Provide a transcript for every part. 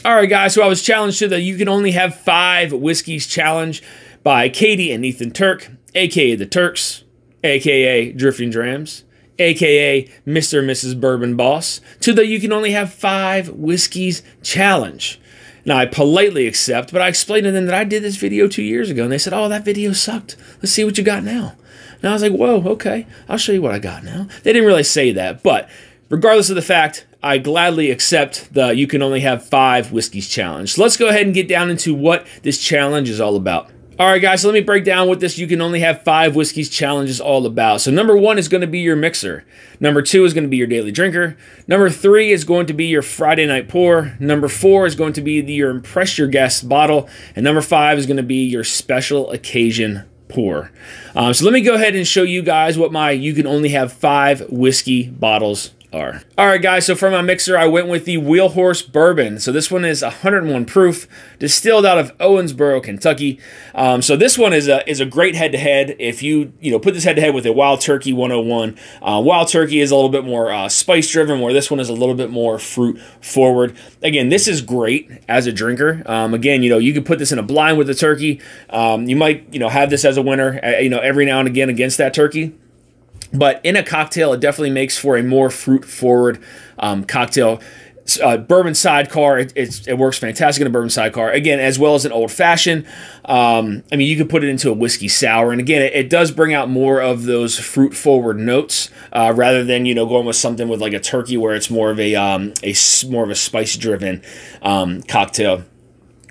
All right, guys, so I was challenged to the You Can Only Have 5 Whiskeys Challenge by Katie and Ethan Turk, a.k.a. the Turks, a.k.a. Drifting Drams, a.k.a. Mr. and Mrs. Bourbon Boss, to the You Can Only Have 5 Whiskeys Challenge. Now, I politely accept, but I explained to them that I did this video 2 years ago, and they said, oh, that video sucked. Let's see what you got now. And I was like, whoa, okay, I'll show you what I got now. They didn't really say that, but regardless of the fact, I gladly accept the You Can Only Have 5 Whiskeys Challenge. So let's go ahead and get down into what this challenge is all about. All right, guys, so let me break down what this You Can Only Have 5 Whiskeys Challenge is all about. So number 1 is going to be your mixer. Number 2 is going to be your daily drinker. Number 3 is going to be your Friday night pour. Number 4 is going to be your Impress Your Guest bottle. And number 5 is going to be your special occasion pour. So let me go ahead and show you guys what my You Can Only Have 5 whiskey bottles are. All right, guys, so for my mixer, I went with the Wheelhorse Bourbon. So this one is 101 proof, distilled out of Owensboro, Kentucky. So this one is a great head-to-head. If you put this head-to-head with a Wild Turkey 101, Wild Turkey is a little bit more spice-driven, where this one is a little bit more fruit-forward. Again, this is great as a drinker. Again, you could put this in a blind with the turkey. You might, have this as a winner, every now and again against that turkey. But in a cocktail, it definitely makes for a more fruit-forward cocktail. Bourbon sidecar, it works fantastic in a bourbon sidecar. Again, as well as an old-fashioned. I mean, you could put it into a whiskey sour. And again, it does bring out more of those fruit-forward notes rather than, going with something with like a turkey where it's more of a spice-driven cocktail.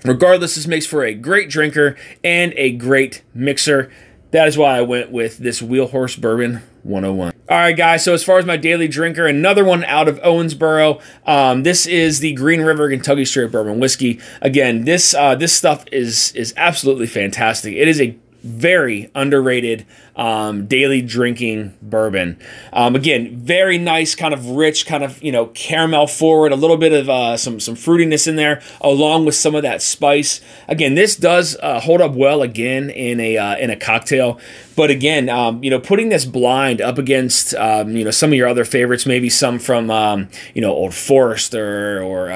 Regardless, this makes for a great drinker and a great mixer. That is why I went with this Wheelhorse Bourbon 101. All right, guys, so as far as my daily drinker, another one out of Owensboro. This is the Green River Kentucky Straight Bourbon Whiskey. Again, this stuff is absolutely fantastic. It is a very underrated daily drinking bourbon. Again, very nice, kind of rich, kind of caramel forward, a little bit of some fruitiness in there, along with some of that spice. Again, this does hold up well again in a cocktail. But again, putting this blind up against some of your other favorites, maybe some from Old Forester or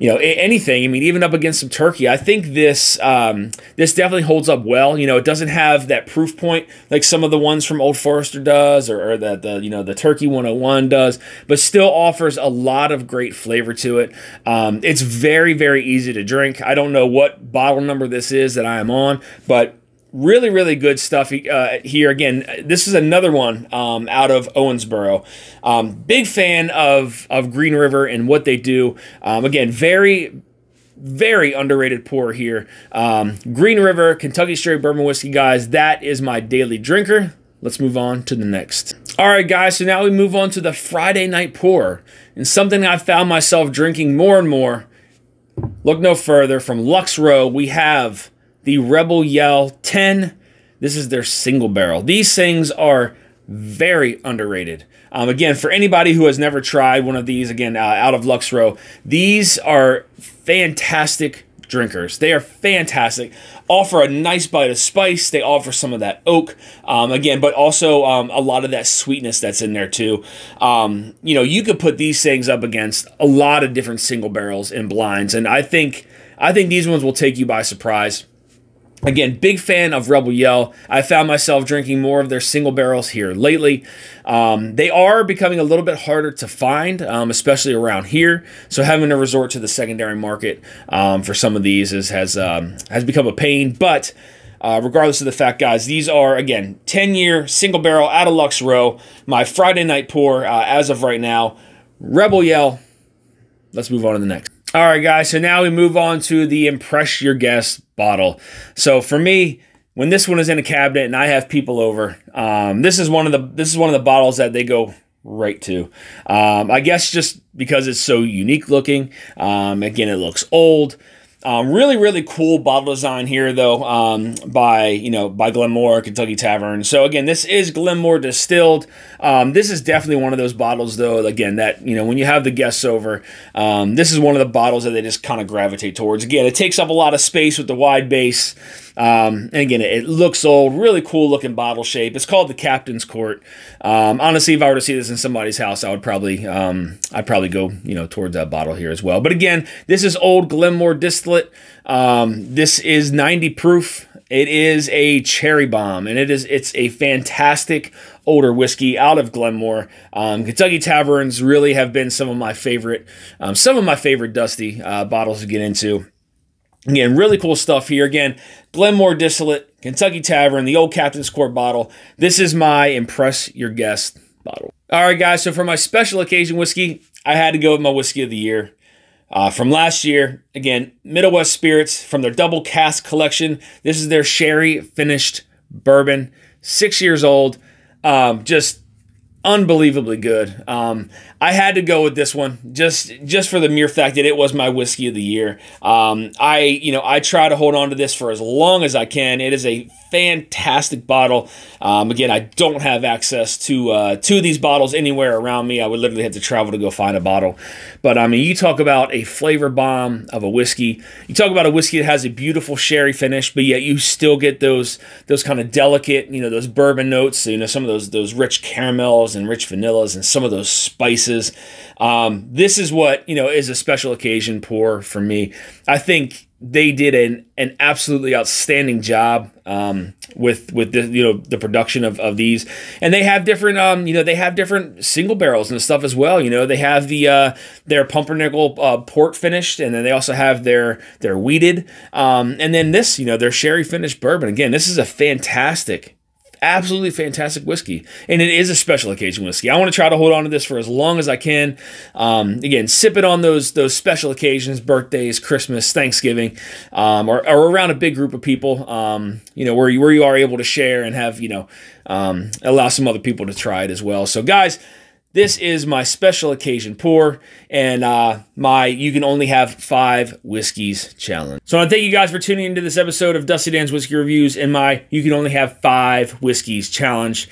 anything. I mean, even up against some turkey, I think this definitely holds up well. It doesn't have that proof point like some of the ones from Old Forester does, or the Turkey 101 does, but still offers a lot of great flavor to it. It's very, very easy to drink. I don't know what bottle number this is that I am on, but really, really good stuff here. Again, this is another one out of Owensboro. Big fan of Green River and what they do. Again, very, very underrated pour here. Green River Kentucky Straight Bourbon Whiskey, guys. That is my daily drinker. Let's move on to the next. All right, guys, so now we move on to the Friday night pour. And something I found myself drinking more and more. Look no further. From Lux Row, we have the Rebel Yell 10. This is their single barrel. These things are very underrated. Again, for anybody who has never tried one of these, again, out of Lux Row, these are fantastic drinkers. They are fantastic. Offer a nice bite of spice. They offer some of that oak, again, but also a lot of that sweetness that's in there too. You could put these things up against a lot of different single barrels and blinds, and I think these ones will take you by surprise. Again, big fan of Rebel Yell. I found myself drinking more of their single barrels here lately. They are becoming a little bit harder to find, especially around here. So having to resort to the secondary market for some of these has become a pain. But regardless of the fact, guys, these are, again, 10-year single barrel out of Lux Row. My Friday night pour as of right now. Rebel Yell. Let's move on to the next. All right, guys, so now we move on to the Impress Your Guest bottle. So for me, when this one is in a cabinet and I have people over, this is one of the bottles that they go right to. I guess just because it's so unique looking. Again, it looks old. Really, really cool bottle design here, though, by Glenmore, Kentucky Tavern. So again, this is Glenmore distilled. This is definitely one of those bottles, though, again, that, when you have the guests over, this is one of the bottles that they just kind of gravitate towards. Again, it takes up a lot of space with the wide base. And again, it looks old, really cool looking bottle shape. It's called the Captain's Court. Honestly, if I were to see this in somebody's house, I'd probably go, towards that bottle here as well. But again, this is old Glenmore distillate. This is 90 proof. It is a cherry bomb, and it's a fantastic older whiskey out of Glenmore. Kentucky Taverns really have been some of my favorite Dusty bottles to get into. Again, really cool stuff here. Again, Glenmore distillate, Kentucky Tavern, the old Captain's Court bottle. This is my Impress Your Guest bottle. All right, guys, so for my special occasion whiskey, I had to go with my whiskey of the year. From last year, again, Middle West Spirits from their double cask collection. This is their sherry finished bourbon, 6 years old. Just unbelievably good. I had to go with this one just for the mere fact that it was my whiskey of the year. I try to hold on to this for as long as I can. It is a fantastic bottle. Again, I don't have access to these bottles anywhere around me. I would literally have to travel to go find a bottle. But I mean, you talk about a flavor bomb of a whiskey. You talk about a whiskey that has a beautiful sherry finish, but yet you still get those kind of delicate, those bourbon notes. Some of those rich caramels and rich vanillas and some of those spices. This is what is a special occasion pour for me. I think they did an absolutely outstanding job with the production of these, and they have different single barrels and stuff as well. They have their pumpernickel port finished, and then they also have their wheated, and then this their sherry finished bourbon. Again, this is a absolutely fantastic whiskey, and it is a special occasion whiskey. I want to try to hold on to this for as long as I can. Again, sip it on those special occasions, birthdays, Christmas, Thanksgiving, or around a big group of people. Where you are able to share and have allow some other people to try it as well. So, guys, this is my special occasion pour, and my You Can Only Have 5 Whiskeys challenge. So I want to thank you guys for tuning into this episode of Dusty Dan's Whiskey Reviews and my You Can Only Have 5 Whiskeys challenge.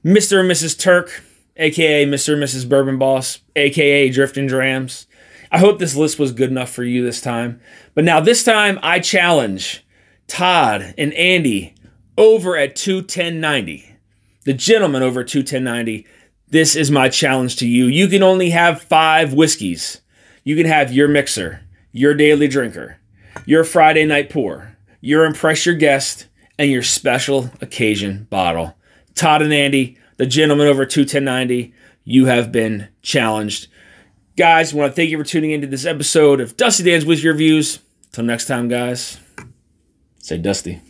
Mr. and Mrs. Turk, a.k.a. Mr. and Mrs. Bourbon Boss, a.k.a. Drifting Drams. I hope this list was good enough for you this time. But now this time I challenge Todd and Andy over at 21090. The gentleman over at 21090. This is my challenge to you. You can only have 5 whiskeys. You can have your mixer, your daily drinker, your Friday night pour, your Impress Your Guest, and your special occasion bottle. Todd and Andy, the gentleman over 21090, you have been challenged. Guys, I want to thank you for tuning into this episode of Dusty Dan's Whiskey Reviews. Till next time, guys, say Dusty.